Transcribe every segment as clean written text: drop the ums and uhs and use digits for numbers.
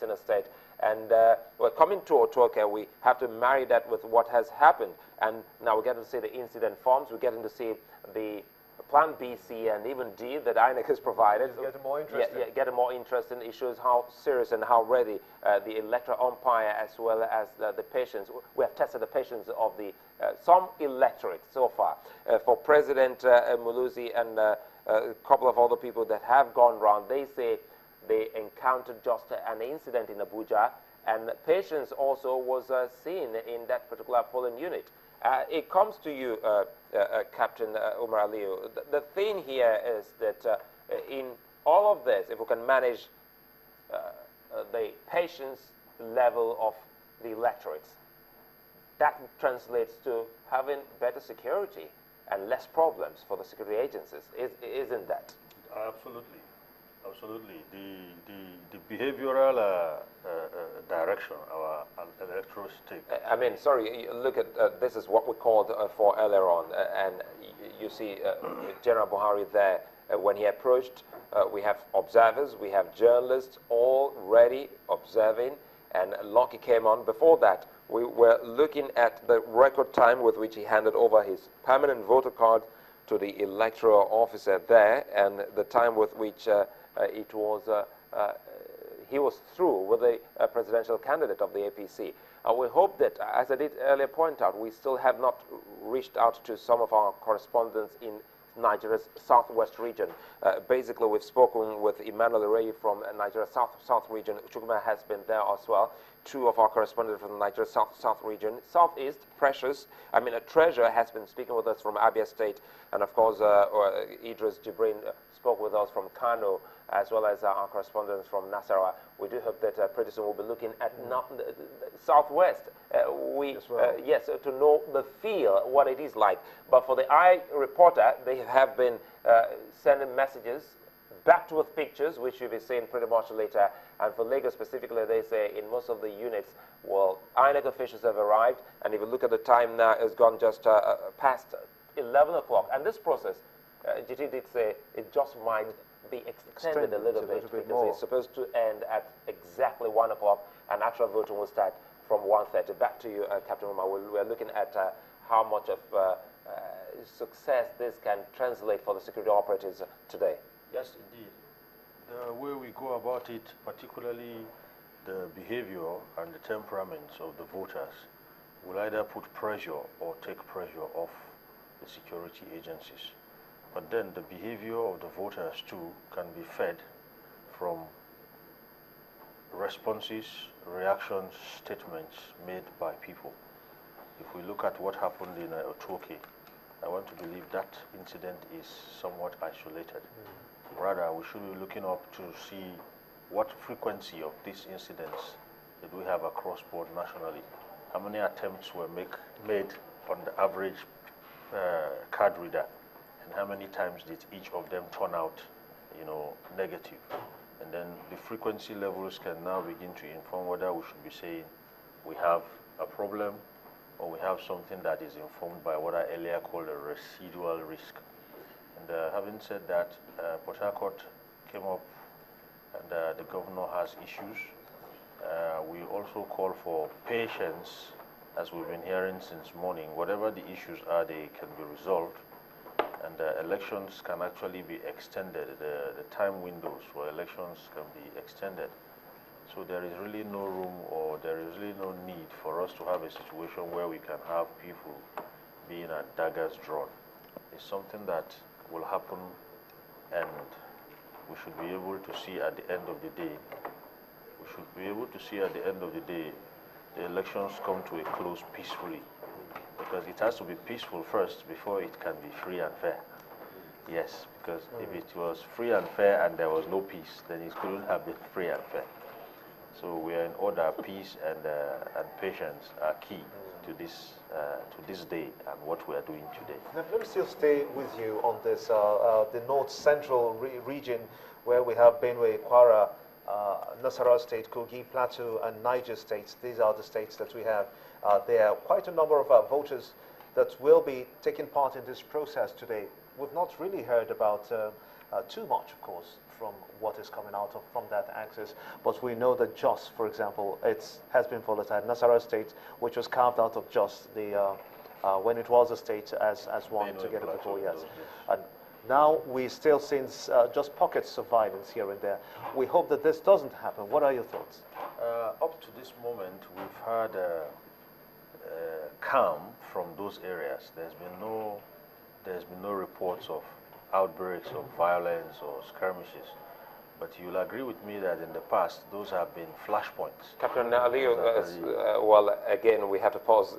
Katsina State. And we're coming to Otoke. We have to marry that with what has happened. And now we're getting to see the incident forms. We're getting to see the Plan B, C, and even D that INEC has provided. It's getting more interesting. Yeah, getting more interesting. It shows how serious and how ready the electoral umpire as well as the patients. We have tested the patience of the some electorate so far. For President Muluzi and a couple of other people that have gone round, they say they encountered just an incident in Abuja, and patience also was seen in that particular polling unit. It comes to you, Captain Umar Aliyu. The thing here is that in all of this, if we can manage the patience level of the electorates, that translates to having better security and less problems for the security agencies, isn't that? Absolutely. Absolutely. The behavioral direction our electoral stake. I mean, sorry, look at this is what we called for earlier on, and you see General Buhari there. When he approached, we have observers, we have journalists all ready, observing, and Lucky came on. Before that, we were looking at the record time with which he handed over his permanent voter card to the electoral officer there, and the time with which it was he was through with the presidential candidate of the APC. We hope that, as I did earlier point out, we still have not reached out to some of our correspondents in Nigeria's southwest region. Basically, we've spoken with Emmanuel Ray from Nigeria's south region. Chukuma has been there as well. Two of our correspondents from Nigeria's south region. Southeast, Precious, Treasure has been speaking with us from Abia State. And of course, Idris Jibrin spoke with us from Kano, as well as our correspondents from Nasarawa. We do hope that pretty soon we'll be looking at the southwest. Yes, to know the feel, what it is like. But for the eye reporter, they have been sending messages backed with pictures, which you'll be seeing pretty much later. And for Lagos specifically, they say in most of the units, well, INEC officials have arrived. And if you look at the time now, it's gone just past 11 o'clock. And this process, GT did say it just might be extended a little bit because more. It's supposed to end at exactly 1 o'clock, and actual voting will start from 1:30. Back to you, Captain Umar. We're looking at how much of success this can translate for the security operatives today. Yes, indeed. The way we go about it, particularly the behavior and the temperaments of the voters, will either put pressure or take pressure off the security agencies. But then the behavior of the voters too can be fed from responses, reactions, statements made by people. If we look at what happened in Otoke, I want to believe that incident is somewhat isolated. Rather, we should be looking up to see what frequency of these incidents did we have across board nationally. How many attempts were made on the average card reader, and how many times did each of them turn out, negative? And then the frequency levels can now begin to inform whether we should be saying we have a problem or we have something that is informed by what I earlier called a residual risk. And having said that, Port Harcourt came up and the governor has issues. We also call for patience, as we've been hearing since morning. Whatever the issues are, they can be resolved. And elections can actually be extended. The time windows for elections can be extended. So there is really no room, or there is really no need for us to have a situation where we can have people being at daggers drawn. It's something that will happen, and we should be able to see at the end of the day. We should be able to see at the end of the day the elections come to a close peacefully. Because it has to be peaceful first before it can be free and fair. Yes, because if it was free and fair and there was no peace, then it couldn't have been free and fair. So we are in order. Peace and patience are key to this day and what we are doing today. Let me still stay with you on this, the north central region, where we have Benue, Kwara, Nasarawa State, Kogi, Plateau, and Niger states. These are the states that we have. There are quite a number of voters that will be taking part in this process today. We've not really heard about too much, of course, from what is coming out from that axis. But we know that Jos, for example, has been volatile. Nasarawa State, which was carved out of Jos, when it was a state as one together before, yes. And now we still see just pockets of violence here and there. We hope that this doesn't happen. What are your thoughts? Up to this moment, we've had calm from those areas. There's been no reports of outbreaks of violence or skirmishes. But you'll agree with me that in the past, those have been flashpoints. Captain Aliyu, well, again, we have to pause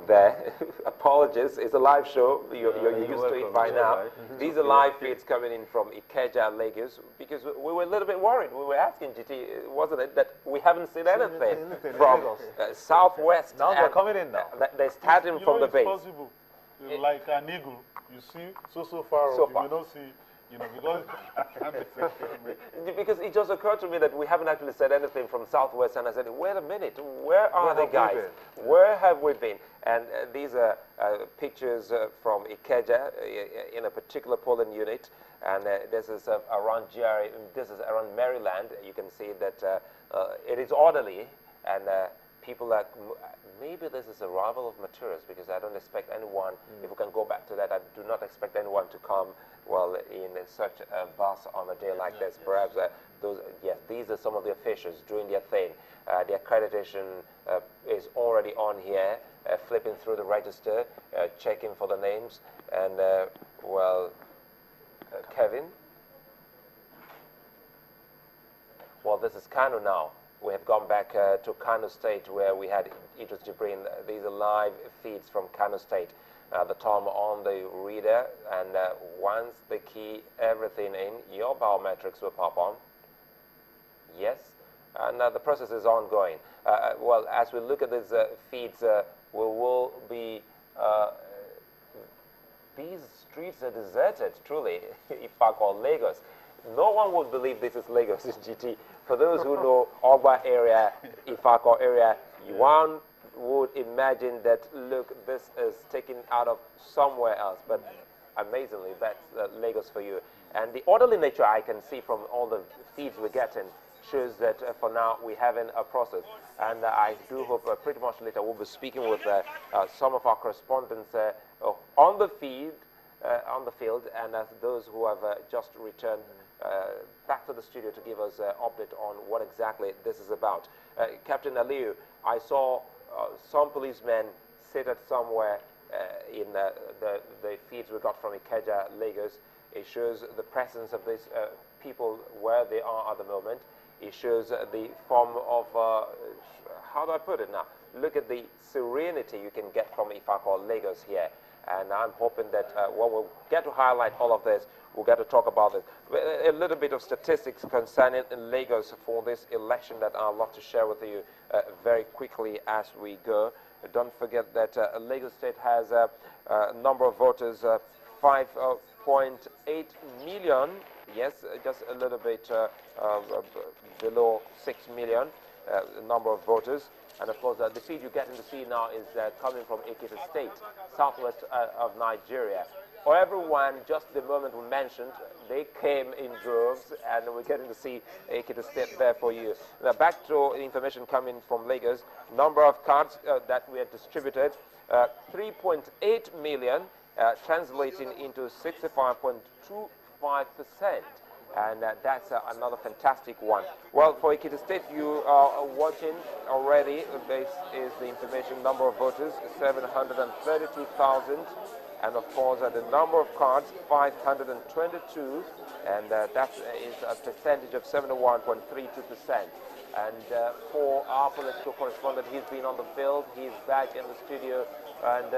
there. Apologies, it's a live show. You're used to it by now. Right. These are live feeds coming in from Ikeja, Lagos, because we were a little bit worried. We were asking GT, wasn't it, that we haven't seen anything from southwest. Now they're coming in now. They're starting from the base. It's possible. Like an eagle, you see so far, you may not see. Because it just occurred to me that we haven't actually said anything from southwest, and I said, wait a minute, where are the guys? Where have we been? And these are pictures from Ikeja in a particular polling unit, and this is around GRA, this is around Maryland. You can see that it is orderly, and people are, maybe this is arrival of materials, because I don't expect anyone, if we can go back to that, I do not expect anyone to come, well, in such a bus on a day like this. Perhaps these are some of the officials doing their thing. The accreditation is already on here, flipping through the register, checking for the names, and, Kevin? Well, this is Kano now. We have gone back to Kano State, where we had Idris Jibrin. These are live feeds from Kano State. The Tom on the reader, and once they key everything in, your biometrics will pop on. Yes, and the process is ongoing. Well, as we look at these feeds, we will be. These streets are deserted, truly, if I call Lagos. No one would believe this is Lagos in GT. For those who know Oba area, Ifako area, one would imagine that, look, this is taken out of somewhere else, but amazingly, that's Lagos for you. And the orderly nature I can see from all the feeds we're getting shows that for now we're having a process. And I do hope pretty much later we'll be speaking with some of our correspondents on the feed, on the field, and those who have just returned back to the studio to give us an update on what exactly this is about. Captain Aliyu, I saw some policemen seated somewhere in the feeds we got from Ikeja, Lagos. It shows the presence of these people where they are at the moment. It shows the form of, how do I put it now? Look at the serenity you can get from Ifako, Lagos here. And I'm hoping that when we'll get to highlight all of this, we'll get to talk about it. A little bit of statistics concerning Lagos for this election that I'd love to share with you very quickly as we go. Don't forget that Lagos State has a number of voters, 5.8 million. Yes, just a little bit below 6 million number of voters. And of course, the feed you get in the feed now is coming from Ekiti State, southwest of Nigeria. For everyone, just the moment we mentioned, they came in droves, and we're getting to see Ekiti State there for you. Now, back to information coming from Lagos. Number of cards that we have distributed, 3.8 million, translating into 65.25%. And that's another fantastic one. Well, for Ekiti State, you are watching already. This is the information. Number of voters, 732,000. And of course, the number of cards, 522. And that is a percentage of 71.32%. And for our political correspondent, he's been on the field. He's back in the studio. And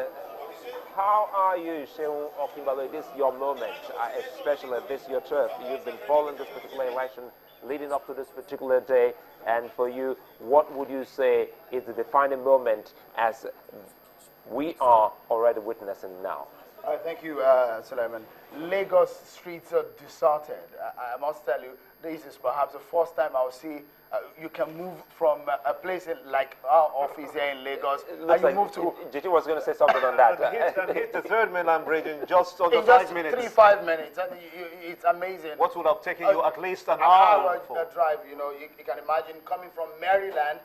how are you, Shehu Okimbalo? This is your moment, especially this your turf. You've been following this particular election leading up to this particular day. And for you, what would you say is the defining moment as we are already witnessing now? Thank you, Suleiman. Lagos streets are deserted. I must tell you, this is perhaps the first time I'll see you can move from a place like our office here in Lagos, and you move to... Gigi was going to say something on that. And hit the third mainland bridge in just under in just 5 minutes. 5 minutes, and it's amazing. What would have taken you at least an hour hour? drive, you know, you can imagine coming from Maryland